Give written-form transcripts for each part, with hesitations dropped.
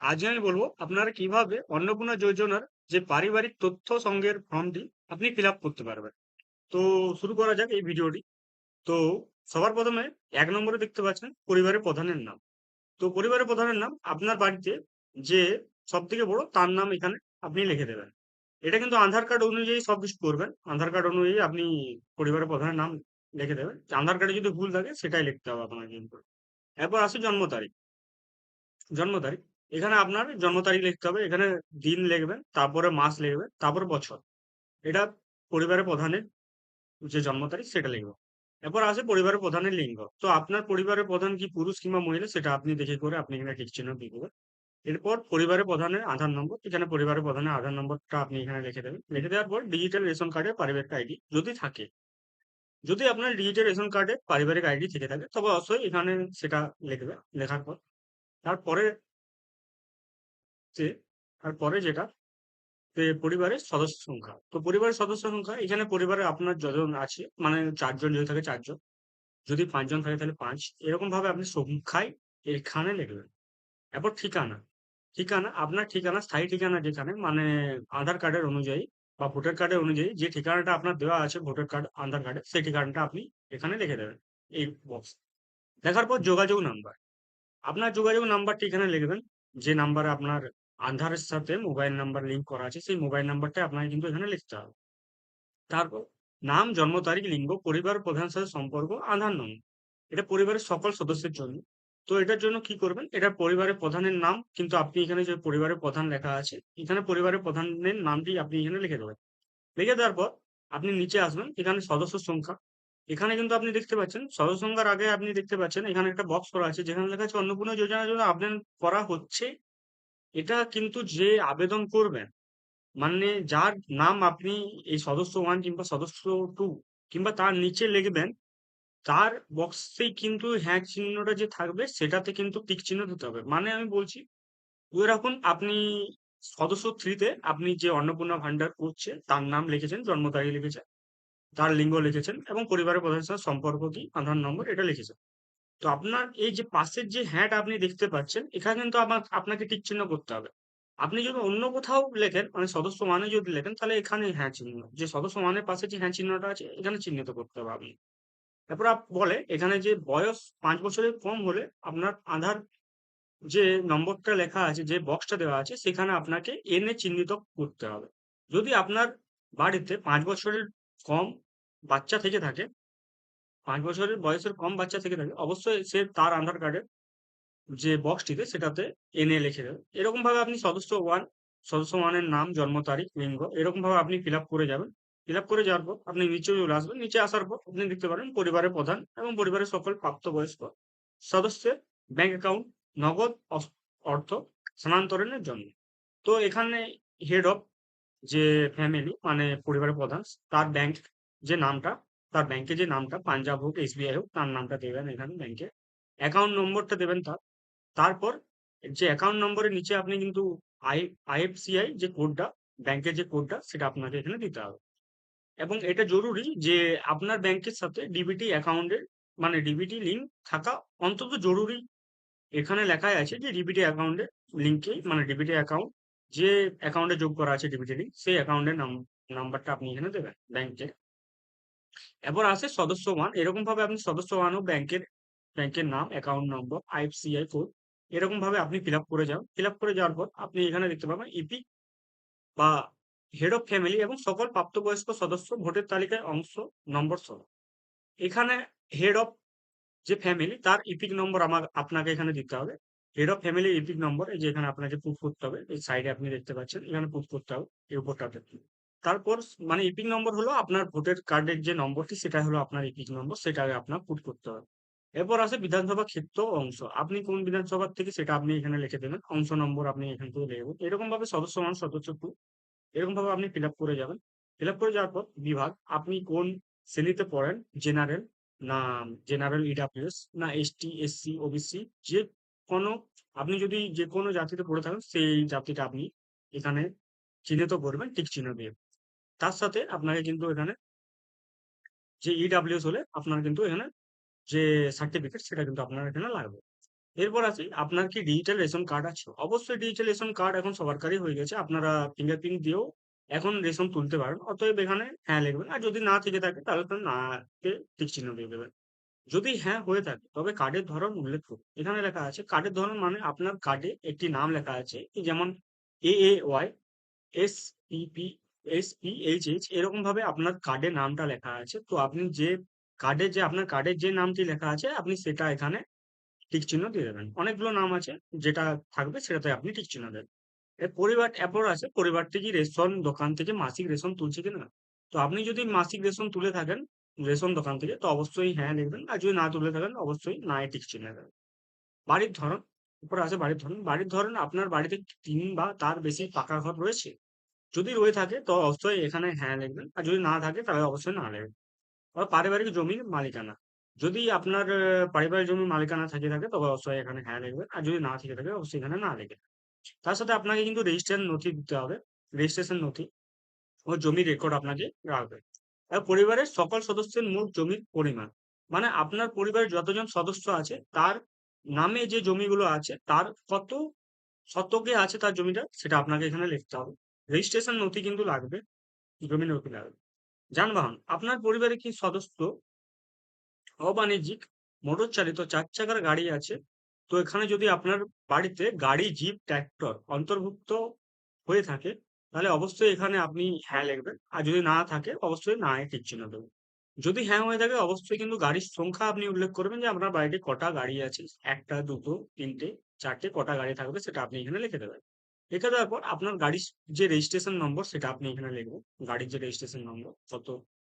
আজ আমি বলবো আপনারা কিভাবে অন্নপূর্ণা যোজনার যে পারিবারিক তথ্য সংগ্রহের ফর্মটি আপনি ফিল আপ করতে পারবেন। তো শুরু করা যাক এই ভিডিওটি। তো সবার প্রথমে ১ নম্বরে দেখতে পাচ্ছেন পরিবারের প্রধানের নাম। তো পরিবারের প্রধানের নাম আপনার বাড়িতে যে সবথেকে বড় তার নাম এখানে আপনি লিখে দেবেন। এটা কিন্তু আধার কার্ড অনুযায়ী সবকিছু করবেন। আধার কার্ড অনুযায়ী আপনি পরিবারের প্রধানের নাম লিখে দেবেন। আধার কার্ডে যদি ভুল থাকে সেটাই লিখতে হবে আপনাকে কিন্তু। এরপর আসে জন্ম তারিখ। জন্ম তারিখ। এখানে আপনার জন্ম তারিখ লিখতে হবে। এখানে দিন লিখবেন, তারপরে মাস লিখবেন, তারপরে বছর। এটা পরিবারের প্রধানের যে জন্ম তারিখ সেটা লিখবেন। এরপর আসে পরিবারের প্রধানের লিঙ্গ। তো আপনার পরিবারের প্রধান কি পুরুষ কিংবা মহিলা সেটা আপনি দেখে করে আপনি এখানে টিক চিহ্ন দিয়ে দেবেন। এরপর পরিবারের প্রধানের আধার নম্বর। এখানে পরিবারের প্রধানের আধার নম্বরটা আপনি এখানে লিখে দেবেন। লিখে দেওয়ার পর ডিজিটাল রেশন কার্ডের পারিবারিক আইডি যদি থাকে। যদি আপনার ডিজিটাল রেশন কার্ডে পারিবারিক আইডি থেকে থাকে তবে অবশ্যই এখানে সেটা লিখবে। লেখার পর তারপরে যে তারপরে যেটা পরিবারের সদস্য সংখ্যা। তো পরিবারের সদস্য সংখ্যা এখানে পরিবারে আপনার যতজন আছে মানে ৪ জন যদি থাকে ৪ জন, যদি ৫ জন থাকে তাহলে ৫। এরকম ভাবে আপনি সংখ্যায় এখানে লিখবেন। এরপর ঠিকানা। ঠিকানা আপনার ঠিকানা স্থায়ী ঠিকানা যেখানে মানে আধার কার্ডের অনুযায়ী বা ভোটার কার্ডের অনুযায়ী যে ঠিকানাটা আপনার দেওয়া আছে ভোটার কার্ড, আধার কার্ডে সেই ঠিকানাটা আপনি এখানে লিখে দেবেন এই বক্স। লেখার পর যোগাযোগ নাম্বার। আপনার যোগাযোগ নাম্বারটি এখানে লিখবেন। যে নাম্বারে আপনার আধারের সাথে মোবাইল নাম্বার লিংক করা আছে সেই মোবাইল নাম্বারটা আপনাকে কিন্তু এখানে লিখতে হবে। তারপর নাম, জন্ম তারিখ, লিঙ্গ, পরিবার প্রধানের সাথে সম্পর্ক, আধার নম্বর। এটা পরিবারের সকল সদস্যের জন্য। তো এটার জন্য কি করবেন? এটা পরিবারের প্রধানের নাম কিন্তু আপনি এখানে যে পরিবারের প্রধান লেখা আছে, এখানে পরিবারের প্রধানের নামটি আপনি এখানে লিখে দেবেন। লিখে দেওয়ার পর আপনি নিচে আসবেন। এখানে সদস্য সংখ্যা। এখানে কিন্তু আপনি দেখতে পাচ্ছেন সদস্য সংখ্যার আগে আপনি দেখতে পাচ্ছেন এখানে একটা বক্স করা আছে যেখানে লেখা আছে অন্নপূর্ণা যোজনার জন্য আবেদন করা হচ্ছে। এটা কিন্তু যে আবেদন করবেন মানে যার নাম আপনি এই সদস্য 1 কিংবা সদস্য 2 কিংবা তার নিচে লিখবেন, তার বক্সেই কিন্তু হ্যাঁ চিহ্নটা যে থাকবে সেটাতে কিন্তু টিক চিহ্ন দিতে হবে। মানে আমি বলছি, ধরে রাখুন আপনি সদস্য 3 তে আপনি যে অন্নপূর্ণা ভান্ডার করছে তার নাম লিখেছেন, জন্ম তারিখ লিখেছেন, তার লিঙ্গ লিখেছেন এবং পরিবারের প্রধানের সাথে সম্পর্ক কি, আধার নম্বর এটা লিখেছেন। তো আপনার এই যে পাশের যে হ্যাঁটা আপনি দেখতে পাচ্ছেন, এখানে কিন্তু আপনাকে টিক চিহ্ন করতে হবে। আপনি যদি অন্য কোথাও লেখেন, মানে সদস্য মানে যদি লেখেন, তাহলে এখানে হ্যাঁ চিহ্ন। যে সদস্য মানের পাশে যে হ্যাঁ চিহ্নটা আছে, এখানে চিহ্নিত করতে হবে আপনি। তারপর বলে এখানে যে বয়স ৫ বছরের কম হলে আপনার আধার যে নম্বরটা লেখা আছে, যে বক্সটা দেওয়া আছে, সেখানে আপনাকে এনে চিহ্নিত করতে হবে। যদি আপনার বাড়িতে ৫ বছরের কম বাচ্চা থেকে থাকে, ৫ বছরের বয়সের কম বাচ্চা থেকে থাকে, অবশ্যই সে তার আধার কার্ডে যে বক্সটিতে সেটাতে এনে লিখে দেবে। এরকম ভাবে আপনি সদস্য 1 এর নাম, জন্ম তারিখ, লিঙ্গ এরকম ভাবে আপনি ফিল আপ করে যাবেন। ফিল আপ করে যাওয়ার পর আপনি নিচে চলে আসবেন। নিচে আসার পর আপনি দেখতে পারেন পরিবারের প্রধান এবং পরিবারের সকল প্রাপ্তবয়স্ক সদস্যের ব্যাংক অ্যাকাউন্ট নগদ অর্থ স্থানান্তরণের জন্য। তো এখানে হেড অফ যে ফ্যামিলি মানে পরিবারের প্রধান, তার ব্যাংক যে নামটা, তার ব্যাংকে যে নামটা পাঞ্জাব হোক, এসবিআই হোক, তার নামটা দেবেন এখানে ব্যাংকে। অ্যাকাউন্ট নম্বরটা দেবেন তার। তারপর যে অ্যাকাউন্ট নম্বরের নিচে আপনি কিন্তু আই আইএফসিআই যে কোডটা, ব্যাংকের যে কোডটা সেটা আপনাকে এখানে দিতে হবে। এবং এটা জরুরি যে আপনার ব্যাংকের সাথে ডিবিটি অ্যাকাউন্টের মানে ডিবিটি লিঙ্ক থাকা অন্তত জরুরি। এখানে লেখাই আছে যে ডিবিটি অ্যাকাউন্টের লিঙ্কে মানে ডিবিটি অ্যাকাউন্ট যে অ্যাকাউন্টে যোগ করা আছে ডিবিটি লিঙ্ক সেই অ্যাকাউন্টের নাম্বারটা আপনি এখানে দেবেন ব্যাংকে। এরপর আসে সদস্য 1। এরকম ভাবে আপনি সদস্য 1 ও ব্যাংকের নাম, অ্যাকাউন্ট নম্বর, আইএফসিআই কোড এরকম ভাবে আপনি ফিল আপ করে যান। ফিল আপ করে যাওয়ার পর আপনি এখানে দেখতে পাবেন ইপিক বা হেড অফ ফ্যামিলি এবং সকল প্রাপ্তবয়স্ক সদস্য ভোটের তালিকায় অংশ নম্বর সহ। এখানে হেড অফ যে ফ্যামিলি তার ইপিক নম্বর আপনাকে এখানে দিতে হবে। হেড অফ ফ্যামিলি ইপিক নম্বর এই যে এখানে আপনাকে পুট করতে হবে। এই সাইডে আপনি দেখতে পাচ্ছেন এখানে পুট করতে হবে এই উপরটাতে। তারপর মানে ইপিক নম্বর হলো আপনার ভোটার কার্ডের যে নম্বরটি সেটা হলো আপনার ইপিক নম্বর, সেটা আপনার পুট করতে হবে। এরপর আসে বিধানসভা ক্ষেত্র ও অংশ। আপনি কোন বিধানসভা থেকে সেটা আপনি এখানে লিখে দেবেন। অংশ নম্বর আপনি এখান থেকে লিখবেন। এরকম ভাবে সদস্য 1, সদস্য 2 এরকম ভাবে আপনি ফিল আপ করে যাবেন। ফিল আপ করে যাওয়ার পর বিভাগ আপনি কোন শ্রেণীতে পড়েন, জেনারেল না জেনারেল ইডাব্লিউএস না এসটি, এসসি, ওবিসি যে কোনো, আপনি যদি যে কোনো জাতিতে পড়ে থাকেন সেই জাতিটা আপনি এখানে চিহ্নিত করবেন টিক চিহ্ন দিয়ে। তার সাথে আপনাকে কিন্তু এখানে যে ইডাব্লিউএস হলে আপনার কিন্তু এখানে যে সার্টিফিকেট সেটা কিন্তু আপনার এখানে লাগবে। এরপর আসি, আপনার কি ডিজিটাল রেশন কার্ড আছে? অবশ্যই ডিজিটাল রেশন কার্ড এখন সবার কাছেই হয়ে গেছে। আপনারা ফিঙ্গারপ্রিন্ট দিয়েও এখন রেশন তুলতে পারেন। অতএব এখানে হ্যাঁ লিখবেন। আর যদি না থেকে থাকে তাহলে তো না তে টিক চিহ্ন দিয়ে দেবেন। যদি হ্যাঁ হয়ে থাকে তবে কার্ডের ধরন উল্লেখ করুন। এখানে লেখা আছে কার্ডের ধরন মানে আপনার কার্ডে একটি নাম লেখা আছে। এই যেমন AAY, SPP, SPHH এরকম ভাবে আপনার কার্ডের নামটা লেখা আছে। তো আপনি যে আপনার কার্ডের যে নামটি লেখা আছে আপনি সেটা এখানে টিক চিহ্ন দিয়ে দেবেন। অনেকগুলো নাম আছে, যেটা থাকবে সেটাতে আপনি টিক চিহ্ন দেবেন। পরিবার এরপর আছে পরিবারটি কি রেশন দোকান থেকে মাসিক রেশন তুলছে কিনা। তো আপনি যদি মাসিক রেশন তুলে থাকেন রেশন দোকান থেকে তো অবশ্যই হ্যাঁ লিখবেন। আর যদি না তুলে থাকেন অবশ্যই না এ টিক চিহ্ন দেবেন। বাড়ির ধরন, উপরে আছে বাড়ির ধরন। বাড়ির ধরন আপনার বাড়িতে ৩ বা তার বেশি পাকা ঘর রয়েছে? যদি রয়ে থাকে তো অবশ্যই এখানে হ্যাঁ লিখবেন। আর যদি না থাকে তাহলে অবশ্যই না লিখবেন। আর পারিবারিক জমির মালিকানা। যদি আপনার পারিবারিক জমির মালিকানা থেকে থাকে তবে অবশ্যই এখানে হ্যাঁ লিখবেন। আর যদি না থেকে থাকে অবশ্যই এখানে না লিখবেন। তার সাথে আপনাকে কিন্তু রেজিস্ট্রেশন নথি দিতে হবে। রেজিস্ট্রেশন নথি ও জমির রেকর্ড আপনাকে রাখবে। আর পরিবারের সকল সদস্যের মোট জমির পরিমাণ। মানে আপনার পরিবারের যতজন সদস্য আছে তার নামে যে জমিগুলো আছে তার কত শতকে আছে তার জমিটা সেটা আপনাকে এখানে লিখতে হবে। রেজিস্ট্রেশন নথি কিন্তু লাগবে, জমির নথি লাগবে। যানবাহন, আপনার পরিবারে কি সদস্য অবাণিজ্যিক মোটর চালিত ৪ চাকার গাড়ি আছে? তো এখানে যদি আপনার বাড়িতে গাড়ি, জিপ, ট্রাক্টর অন্তর্ভুক্ত হয়ে থাকে তাহলে অবশ্যই এখানে আপনি হ্যাঁ লিখবেন। আর যদি না থাকে অবশ্যই না এ টিক চিহ্ন দেবেন। যদি হ্যাঁ হয়ে থাকে অবশ্যই কিন্তু গাড়ির সংখ্যা আপনি উল্লেখ করবেন যে আপনার বাড়িতে কটা গাড়ি আছে। ১ টা, ২ টো, ৩ টে, ৪ টে কটা গাড়ি থাকবে সেটা আপনি এখানে লিখে দেবেন। লিখে দেওয়ার পর আপনার গাড়ির যে রেজিস্ট্রেশন নম্বর সেটা আপনি এখানে লিখবেন। গাড়ির যে রেজিস্ট্রেশন নম্বর, কত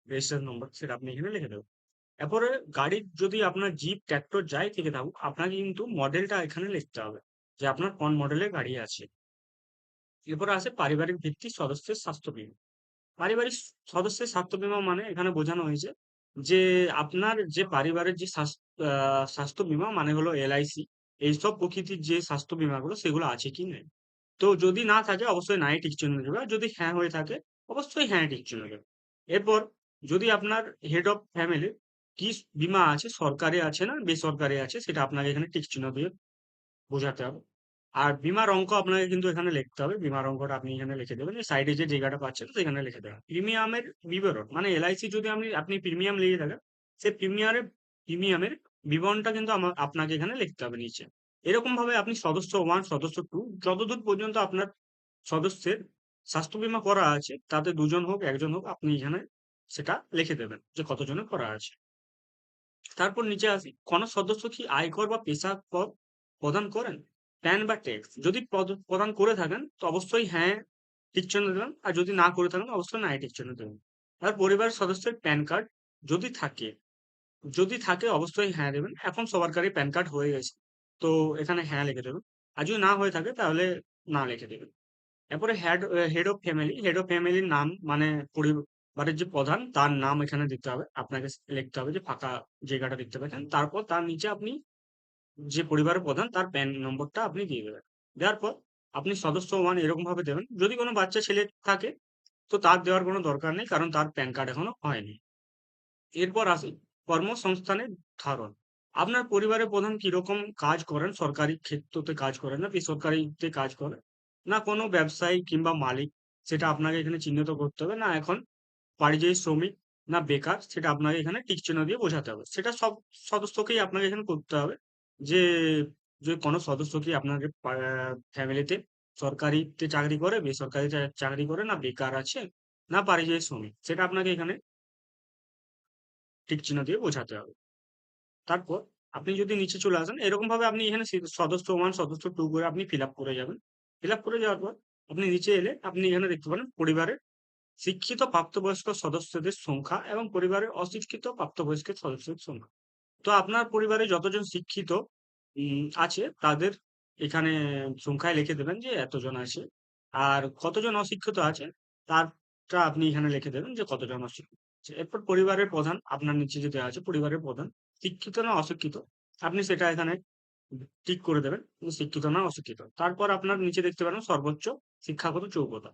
রেজিস্ট্রেশন নম্বর সেটা আপনি এখানে লিখে দেবেন। এরপরে গাড়ির যদি আপনার জিপ, ট্রাক্টর যাই থেকে থাকুক আপনাকে কিন্তু মডেলটা এখানে লিখতে হবে যে আপনার কোন মডেলের গাড়ি আছে। এরপরে আসে পারিবারিক ভিত্তিক সদস্যের স্বাস্থ্য বীমা। পারিবারিক সদস্যের স্বাস্থ্য বীমা মানে এখানে বোঝানো হয়েছে যে আপনার যে পারিবারের যে স্বাস্থ্য বীমা মানে হলো LIC, এইসব প্রকৃতির যে স্বাস্থ্য বীমাগুলো সেগুলো আছে কি নেই। তো যদি না থাকে অবশ্যই নাই টিক চিহ্ন দেবে। আর যদি হ্যাঁ হয়ে থাকে অবশ্যই হ্যাঁ টিক চিহ্ন দেবে। এরপর যদি আপনার হেড অফ ফ্যামিলি কি বীমা আছে, সরকারি আছে না বেসরকারি আছে সেটা আপনাকে এখানে টিক চিহ্ন দিয়ে বোঝাতে হবে। আর বীমার অঙ্ক আপনাকে কিন্তু এখানে লিখতে হবে। বীমার অঙ্কটা আপনি এখানে লিখে দেবেন। যে সাইডে যে জায়গাটা পাচ্ছেন সেখানে লিখে দেবেন। প্রিমিয়ামের বিবরণ মানে LIC যদি আপনি প্রিমিয়াম নিয়ে থাকেন সেই প্রিমিয়ামের বিবরণটা কিন্তু আপনাকে এখানে লিখতে হবে নিচে। এরকম ভাবে আপনি সদস্য 1 সদস্য 2 যতদূর পর্যন্ত আপনার সদস্যের স্বাস্থ্য বীমা করা আছে তাতে ২ জন হোক ১ জন হোক আপনি এখানে সেটা লিখে দেবেন যে কতজনের করা আছে। তারপর নিচে আসি, কোন সদস্য কি আয়কর বা পেশা কর প্রদান করেন? প্যান বা ট্যাক্স যদি প্রদান করে থাকেন তো অবশ্যই হ্যাঁ টিক চিহ্ন দেবেন। আর যদি না করে থাকেন অবশ্যই না টিক চিহ্ন দেবেন। আর পরিবারের সদস্যের প্যান কার্ড যদি থাকে যদি থাকে অবশ্যই হ্যাঁ দেবেন। এখন সবার কাছে প্যান কার্ড হয়ে গেছে। তো এখানে হ্যাঁ লিখে দেবেন। আর যদি না হয়ে থাকে তাহলে না লিখে দেবেন। এরপরে head of family. Head of ফ্যামিলির নাম মানে পরিবারের যে প্রধান তার নাম এখানে দিতে হবে। আপনাকে লিখতে হবে যে ফাঁকা জায়গাটা দেখতে পাচ্ছেন। তারপর তার নিচে আপনি যে পরিবারের প্রধান তার প্যান নম্বরটা আপনি দিয়ে দেবেন। দেওয়ার পর আপনি সদস্য 1 এরকম ভাবে দেবেন। যদি কোনো বাচ্চা ছেলে থাকে তো তার দেওয়ার কোনো দরকার নেই কারণ তার প্যান কার্ড এখনো হয়নি। এরপর আসি কর্মসংস্থানের ধারণ। আপনার পরিবারের প্রধান কিরকম কাজ করেন? সরকারি ক্ষেত্রতে কাজ করেন না বেসরকারিতে কাজ করেন? না কোনো ব্যবসায়ী কিংবা মালিক সেটা আপনাকে এখানে চিহ্নিত করতে হবে। না এখন পরিযায়ী শ্রমিক না বেকার সেটা আপনাকে এখানে টিক চিহ্ন দিয়ে বোঝাতে হবে। সেটা সব সদস্যকেই আপনাকে এখানে করতে হবে যে, যে কোনো সদস্য কি আপনাদের ফ্যামিলিতে সরকারিতে চাকরি করে, বেসরকারি চাকরি করে, না বেকার আছে, না পরিযায়ী শ্রমিক সেটা আপনাকে এখানে টিক চিহ্ন দিয়ে বোঝাতে হবে। তারপর আপনি যদি নিচে চলে আসেন এরকম ভাবে আপনি এখানে সদস্য 1 সদস্য 2 করে আপনি ফিল আপ করে যাবেন। ফিল আপ করে যাওয়ার পর আপনি নিচে এলে আপনি এখানে দেখতে পারেন পরিবারের শিক্ষিত প্রাপ্তবয়স্ক সদস্যদের সংখ্যা এবং পরিবারের অশিক্ষিত প্রাপ্তবয়স্ক সদস্যদের সংখ্যা। তো আপনার পরিবারে যতজন শিক্ষিত আছে তাদের এখানে সংখ্যায় লিখে দেবেন যে এতজন আছে। আর কতজন অশিক্ষিত আছে তারটা আপনি এখানে লিখে দেবেন যে কতজন অশিক্ষিত আছে। এরপর পরিবারের প্রধান আপনার নিচে যে দেওয়া আছে পরিবারের প্রধান শিক্ষিত না অশিক্ষিত আপনি সেটা এখানে টিক করে দেবেন যে শিক্ষিত না অশিক্ষিত। তারপর আপনার নিচে দেখতে পারেন সর্বোচ্চ শিক্ষাগত যোগ্যতা।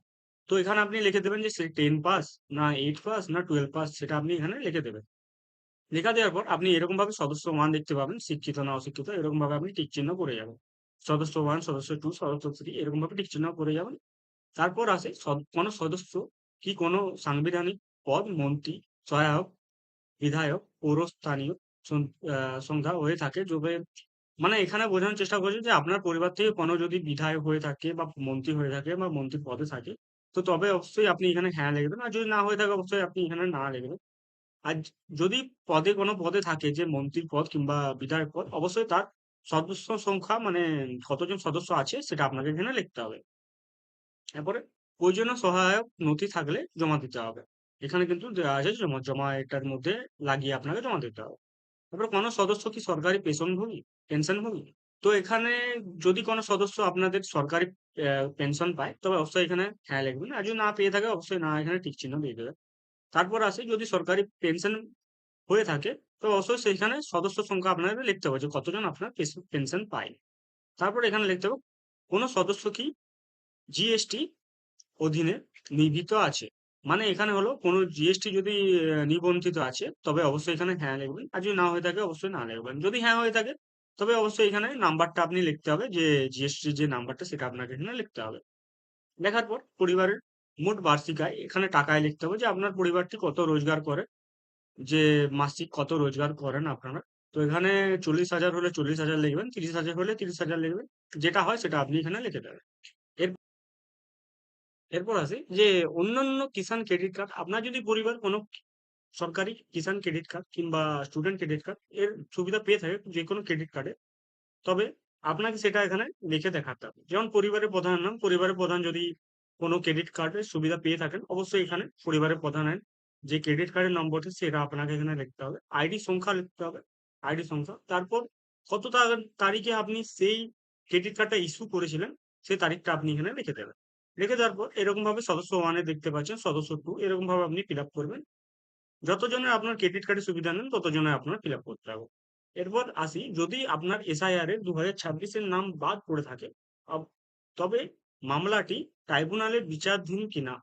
তো এখানে আপনি লিখে দেবেন যে সে 10 পাস না 8 পাস না 12 পাস সেটা আপনি এখানে লিখে দেবেন। লেখা দেওয়ার পর আপনি এরকম ভাবে সদস্য 1 দেখতে পাবেন, শিক্ষিত না অশিক্ষিত এরকম ভাবে আপনি টিক চিহ্ন করে যাবেন। সদস্য 1, সদস্য 2, সদস্য 3 এরকম ভাবে টিক চিহ্ন করে যাবেন। তারপর আসে কোন সদস্য কি কোন সাংবিধানিক পদ, মন্ত্রী, সহায়ক, বিধায়ক, পৌরস্থানীয় সং আ সংখ্যা হয়ে থাকে যবে মানে এখানে বোঝানোর চেষ্টা করছি যে আপনার পরিবার থেকে কোনো যদি বিধায়ক হয়ে থাকে বা মন্ত্রী হয়ে থাকে বা মন্ত্রীর পদে থাকে, তো তবে অবশ্যই আপনি এখানে হ্যাঁ লিখবেন। আর যদি না হয়ে থাকে অবশ্যই আপনি এখানে না লিখবেন। আর যদি কোনো পদে থাকে যে মন্ত্রীর পদ কিংবা বিধায়ক পদ, অবশ্যই তার সদস্য সংখ্যা মানে কতজন সদস্য আছে সেটা আপনাকে এখানে লিখতে হবে। এরপরে প্রয়োজনীয় সহায়ক নথি থাকলে জমা দিতে হবে। এখানে কিন্তু দেওয়া আছে জমা এটার মধ্যে লাগিয়ে আপনাকে জমা দিতে হবে। তারপরে কোনো সদস্য কি সরকারি পেনশনভোগী? তো এখানে যদি কোনো সদস্য আপনাদের সরকারি পেনশন পায়, তবে অবশ্যই এখানে হ্যাঁ লিখবেন। আর যদি না পেয়ে থাকে অবশ্যই না এখানে টিক চিহ্ন দিয়ে দেবেন। তারপর আসি যদি সরকারি পেনশন হয়ে থাকে, তো অবশ্যই সেখানে সদস্য সংখ্যা আপনাদের লিখতে হবে যে কতজন আপনার পেনশন পায়। তারপর এখানে লিখতে হবে কোন সদস্য কি জিএসটি অধীনে নিবন্ধিত আছে। মানে এখানে হলো কোন জিএসটি যদি নিবন্ধিত আছে তবে অবশ্যই এখানে হ্যাঁ লিখবেন। আর যদি না হয়ে থাকে অবশ্যই না লিখবেন। যদি হ্যাঁ হয়ে থাকে তবে অবশ্যই এখানে নাম্বারটা আপনি লিখতে হবে যে জিএসটির যে নাম্বারটা সেটা আপনাকে এখানে লিখতে হবে। লেখার পর পরিবারের মোট বার্ষিক আয় এখানে টাকায় লিখতে হবে যে আপনার পরিবারটি কত রোজগার করে, যে মাসিক কত রোজগার করেন আপনারা। তো এখানে 40,000 হলে 40,000 লিখবেন, 30,000 হলে 30,000 লিখবেন। যেটা হয় সেটা আপনি এখানে লিখে দেবেন। এর এরপর আসি যে অন্যান্য কিষাণ ক্রেডিট কার্ড, আপনার যদি পরিবার কোনো সরকারি কিষাণ ক্রেডিট কার্ড কিংবা স্টুডেন্ট ক্রেডিট কার্ড এর সুবিধা পেয়ে থাকে যেকোনো ক্রেডিট কার্ডে, তবে আপনাকে সেটা এখানে লিখে দেখাতে হবে। যেমন পরিবারের প্রধানের নাম, পরিবারের প্রধান যদি কোনো ক্রেডিট কার্ডের সুবিধা পেয়ে থাকেন, অবশ্যই এখানে পরিবারের প্রধানের যে ক্রেডিট কার্ডের নম্বরটি সেটা আপনাকে এখানে লিখতে হবে। আইডি সংখ্যা লিখতে হবে, আইডি সংখ্যা। তারপর কত তারিখে আপনি সেই ক্রেডিট কার্ডটা ইস্যু করেছিলেন, সেই তারিখটা আপনি এখানে লিখে দেবেন। লিখে দেওয়ার পর এরকম ভাবে সদস্য 1 এ দেখতে পাচ্ছেন, সদস্য 2 এরকম ভাবে আপনি ফিল আপ করবেন। যতজনের আপনার ক্রেডিট কার্ডের সুবিধা নেন ততজনের আপনার ফিল আপ করতে হবে। এরপর আসি যদি আপনার এসআইআর এ 2026 এর নাম বাদ পড়ে থাকে, আব- তবে মামলাটি ট্রাইব্যুনালে বিচারাধীন কিনা।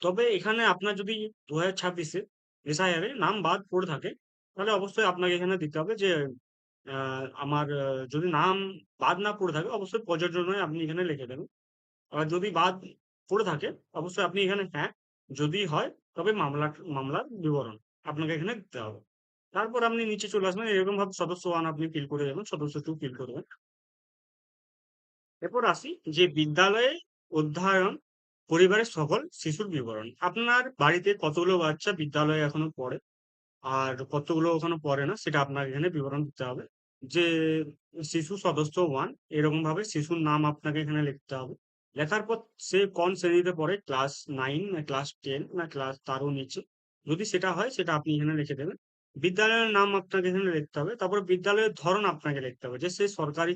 তবে এখানে আপনার যদি 2026 এ এসআইআর এ নাম বাদ পড়ে থাকে, তাহলে অবশ্যই আপনাকে এখানে দিতে হবে যে আমার যদি নাম বাদ না পড়ে থাকে অবশ্যই প্রযোজ্য নয় আপনি এখানে লিখে দেবেন। আর যদি বাদ পড়ে থাকে অবশ্যই আপনি এখানে হ্যাঁ, যদি হয় তবে মামলার বিবরণ আপনাকে এখানে দিতে হবে। তারপর আপনি নিচে চলে আসবেন, এরকম ভাবে সদস্য 1 আপনি ফিল করে যাবেন, সদস্য 2 ফিল করবেন। এরপর আসি যে বিদ্যালয়ে অধ্যয়ন পরিবারের সকল শিশুর বিবরণ। আপনার বাড়িতে কতগুলো বাচ্চা বিদ্যালয়ে এখনো পড়ে আর কতগুলো ওখানে পড়ে না সেটা আপনাকে এখানে বিবরণ দিতে হবে। যে শিশু সদস্য 1 এরকম ভাবে শিশুর নাম আপনাকে এখানে লিখতে হবে। লেখার পর সে কোন শ্রেণীতে পড়ে, ক্লাস 9 না ক্লাস 10 না ক্লাস তারও নিচে। যদি সেটা হয় সেটা আপনি এখানে লিখে দেবেন। বিদ্যালয়ের নাম আপনাকে এখানে লিখতে হবে। তারপরে বিদ্যালয়ের ধরন আপনাকে লিখতে হবে যে সে সরকারি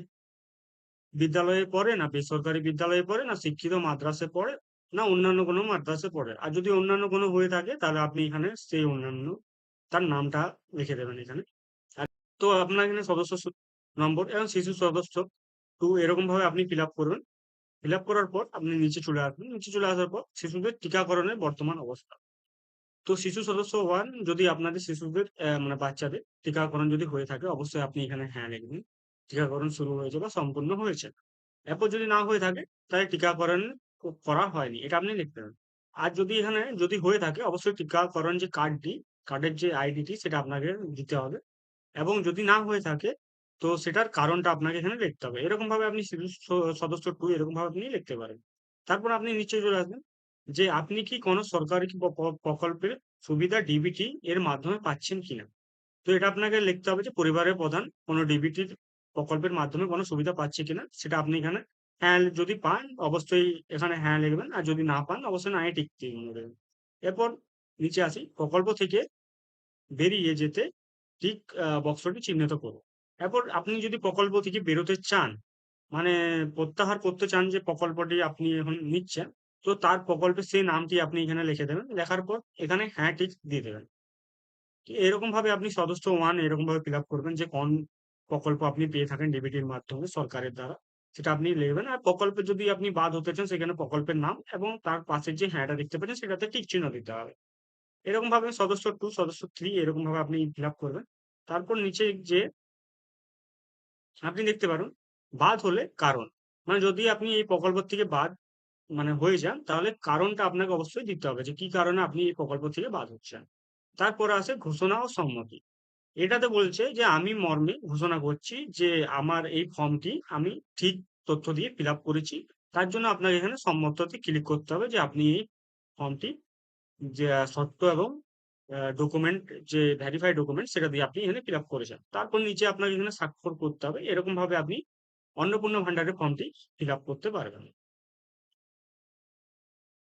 বিদ্যালয়ে পড়ে না বেসরকারি বিদ্যালয়ে পড়ে না শিক্ষিত মাদ্রাসায় পড়ে না অন্যান্য কোনো মাদ্রাসায় পড়ে। আর যদি অন্যান্য কোনো হয়ে থাকে তাহলে আপনি এখানে সেই অন্যান্য তার নামটা লিখে দেবেন এখানে। আর তো আপনার এখানে সদস্য নম্বর এবং শিশু সদস্য 2 এরকম ভাবে আপনি ফিল আপ করবেন। ফিল আপ করার পর আপনি নিচে চলে আসবেন। নিচে চলে আসার পর শিশুদের টিকাকরণের বর্তমান অবস্থা। তো শিশু সদস্য 1 যদি আপনাদের শিশুদের মানে বাচ্চাদের টিকাকরণ যদি হয়ে থাকে অবশ্যই আপনি এখানে হ্যাঁ লিখবেন। টিকাকরণ শুরু হয়েছে বা সম্পূর্ণ হয়েছে। এরপর যদি না হয়ে থাকে তাহলে টিকাকরণ করা হয়নি। এটা আপনি লিখতে হবে। আর যদি এখানে যদি হয়ে থাকে অবশ্যই টিকাকরণ যে কার্ডটি, কার্ডের যে আইডিটি সেটা আপনাকে দিতে হবে। এবং যদি না হয়ে থাকে তো সেটার কারণটা আপনাকে এখানে লিখতে হবে। এরকম ভাবে আপনি শিশু সদস্য 2 এরকম ভাবে আপনি লিখতে পারেন। তারপর আপনি নিচে চলে আসবেন যে আপনি কি কোনো সরকারি কি প্রকল্পের সুবিধা ডিবিটি এর মাধ্যমে পাচ্ছেন কিনা। তো এটা আপনাকে লিখতে হবে যে পরিবারের প্রধান কোনো ডিবিটির প্রকল্পের মাধ্যমে কোনো সুবিধা পাচ্ছে কিনা সেটা আপনি এখানে হ্যাঁ যদি পান অবশ্যই এখানে হ্যাঁ লিখবেন। আর যদি না পান অবশ্যই না টিক চিহ্ন দেবেন। এরপর নিচে আসি প্রকল্প থেকে বেরিয়ে যেতে ঠিক বক্সটি চিহ্নিত করুন। এরপর আপনি যদি প্রকল্প থেকে বেরোতে চান, মানে প্রত্যাহার করতে চান যে প্রকল্পটি আপনি এখন নিচ্ছেন, তো তার প্রকল্পের সেই নামটি আপনি এখানে লিখে দেবেন। লেখার পর এখানে হ্যাঁ টিক দিয়ে দেবেন। এরকম ভাবে আপনি সদস্য 1 এরকম ভাবে ফিল আপ করবেন যে কোন প্রকল্প আপনি পেয়ে থাকেন ডিবিটির মাধ্যমে সরকারের দ্বারা। সেটা আপনি লিখবেন। আর প্রকল্পে যদি আপনি বাদ হতে চান সেখানে প্রকল্পের নাম এবং তার পাশে যে হ্যাঁটা দেখতে পাচ্ছেন সেটাতে টিক চিহ্ন দিতে হবে। এরকম ভাবে সদস্য 2, সদস্য 3 এরকম ভাবে আপনি ফিল আপ করবেন। তারপর নিচে যে আপনি দেখতে পারেন বাদ হলে কারণ। মানে যদি আপনি এই প্রকল্প থেকে বাদ হয়ে যান, তাহলে কারণটা আপনাকে অবশ্যই দিতে হবে যে কি কারণে আপনি এই প্রকল্প থেকে বাদ হচ্ছেন। তারপরে আসে ঘোষণা ও সম্মতি। এটাতে বলছে যে আমি মর্মে ঘোষণা করছি যে আমার এই ফর্মটি আমি ঠিক তথ্য দিয়ে ফিল আপ করেছি। তার জন্য আপনাকে এখানে সম্মততে ক্লিক করতে হবে যে আপনি এই ফর্মটি যে সত্য এবং ডকুমেন্ট যে ভেরিফাইড ডকুমেন্ট সেটা দিয়ে আপনি এখানে ফিল আপ করেছেন। তারপর নিচে আপনাকে এখানে স্বাক্ষর করতে হবে। এরকম ভাবে আপনি অন্নপূর্ণা ভান্ডারের ফর্মটি ফিল আপ করতে পারবেন।